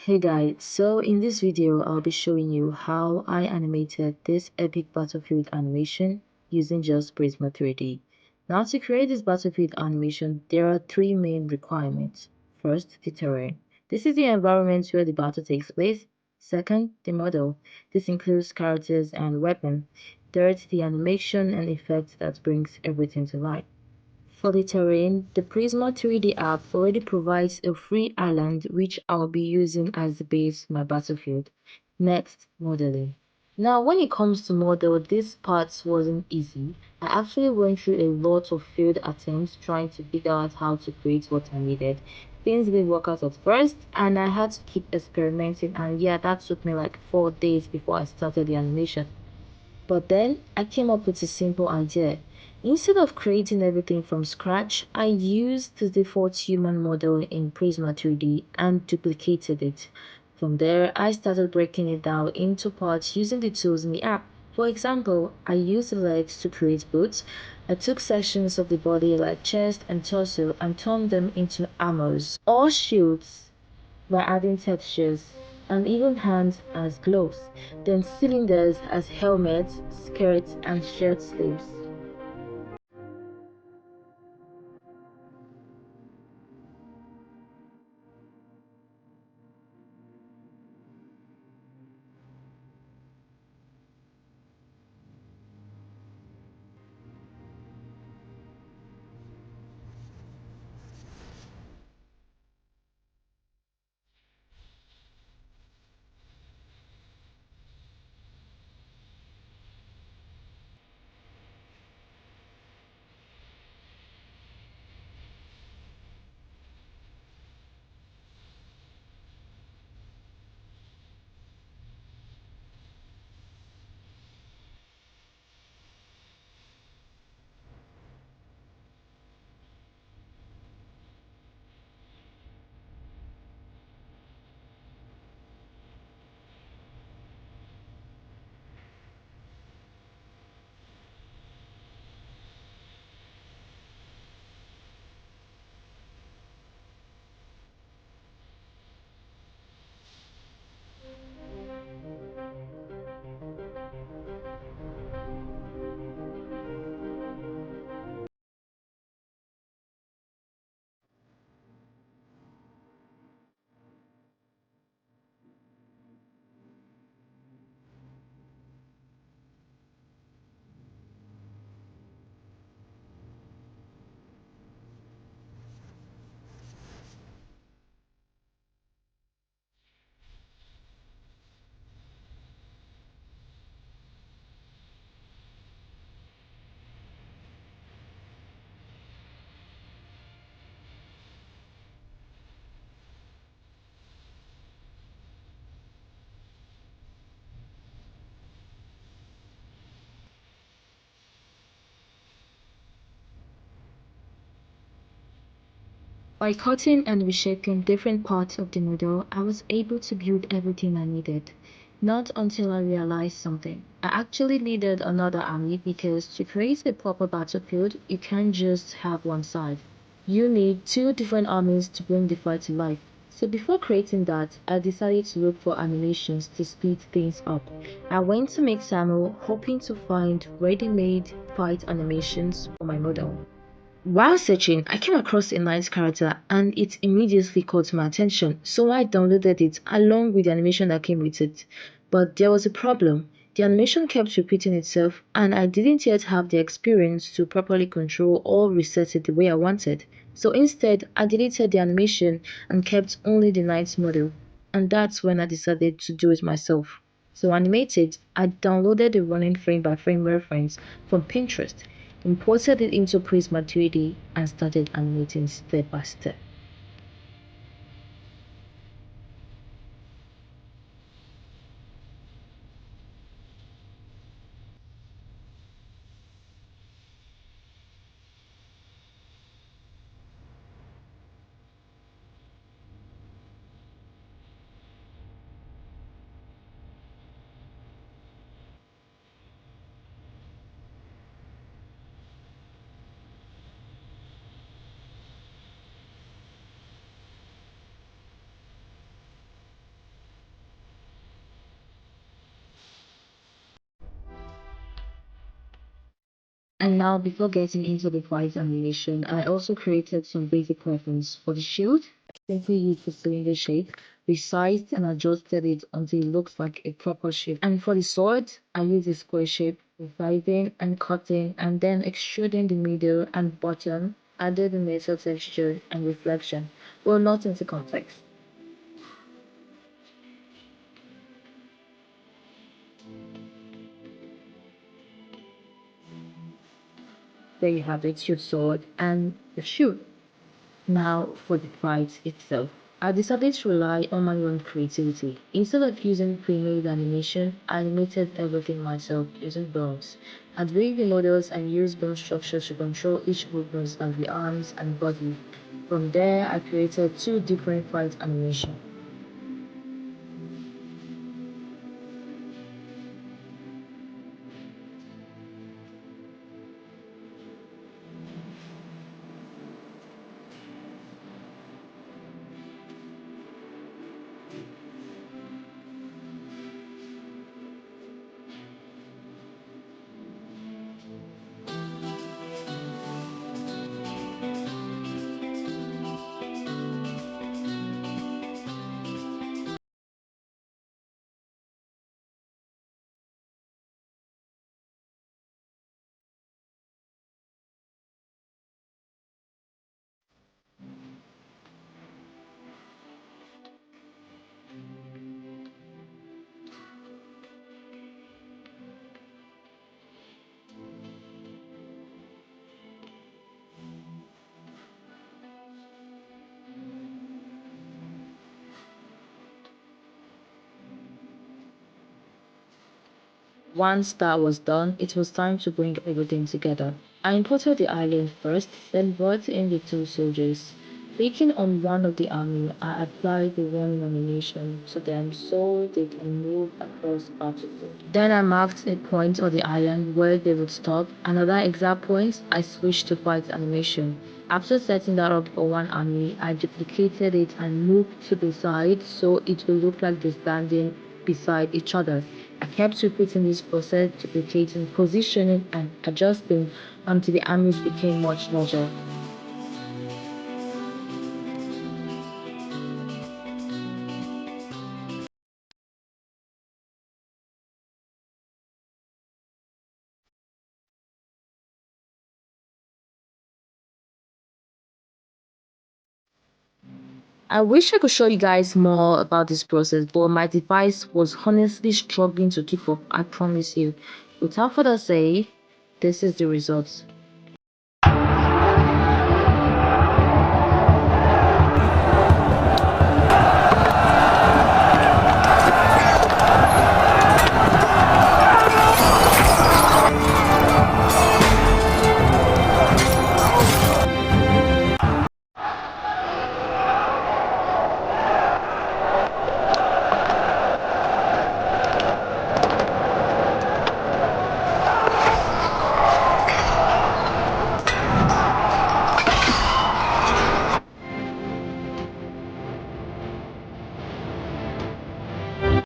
Hey guys, so in this video I'll be showing you how I animated this epic battlefield animation using just prisma3d. Now to create this battlefield animation, there are three main requirements. First, the terrain. This is the environment where the battle takes place. Second, the model. This includes characters and weapons. Third, the animation and effect that brings everything to life. For the terrain, the prisma3d app already provides a free island which I'll be using as the base for my battlefield. Next, modeling. Now when it comes to model, this part wasn't easy. I actually went through a lot of failed attempts trying to figure out how to create what I needed. Things didn't work out at first and I had to keep experimenting, and yeah, that took me like 4 days before I started the animation. But then I came up with a simple idea. Instead of creating everything from scratch, I used the default human model in Prisma 2D and duplicated it. From there, I started breaking it down into parts using the tools in the app. For example, I used the legs to create boots. I took sections of the body like chest and torso and turned them into armors or shields by adding textures, and even hands as gloves, then cylinders as helmets, skirts, and shirt sleeves. By cutting and reshaping different parts of the model, I was able to build everything I needed. Not until I realized something. I actually needed another army because to create a proper battlefield, you can't just have one side. You need two different armies to bring the fight to life. So before creating that, I decided to look for animations to speed things up. I went to Make Samuel hoping to find ready-made fight animations for my model. While searching, I came across a nice character and it immediately caught my attention, so I downloaded it along with the animation that came with it. But there was a problem. The animation kept repeating itself and I didn't yet have the experience to properly control or reset it the way I wanted. So instead, I deleted the animation and kept only the knight's model. And that's when I decided to do it myself. So animated, I downloaded a running frame by frame reference from Pinterest, imported it into Prisma 3D, and started animating step by step. And now, before getting into the fight animation, I also created some basic weapons. For the shield, I simply used the cylinder shape, resized and adjusted it until it looks like a proper shape. And for the sword, I used a square shape, resizing and cutting, and then extruding the middle and bottom, added the metal texture and reflection. Well, not into context. There you have it, your sword and your shield. Now for the fight itself. I decided to rely on my own creativity. Instead of using pre-made animation, I animated everything myself using bones. I drew the models and used bone structures to control each movement of the arms and body. From there, I created two different fight animations. Once that was done, it was time to bring everything together. I imported the island first, then brought in the two soldiers. Clicking on one of the army, I applied the one nomination to them so they can move across the battlefield. Then I marked a point on the island where they would stop. Another exact point, I switched to fight animation. After setting that up for one army, I duplicated it and moved to the side so it will look like they're standing beside each other. I kept repeating this process, duplicating, positioning, and adjusting until the armies became much larger. I wish I could show you guys more about this process, but my device was honestly struggling to keep up, I promise you. Without further say, this is the result.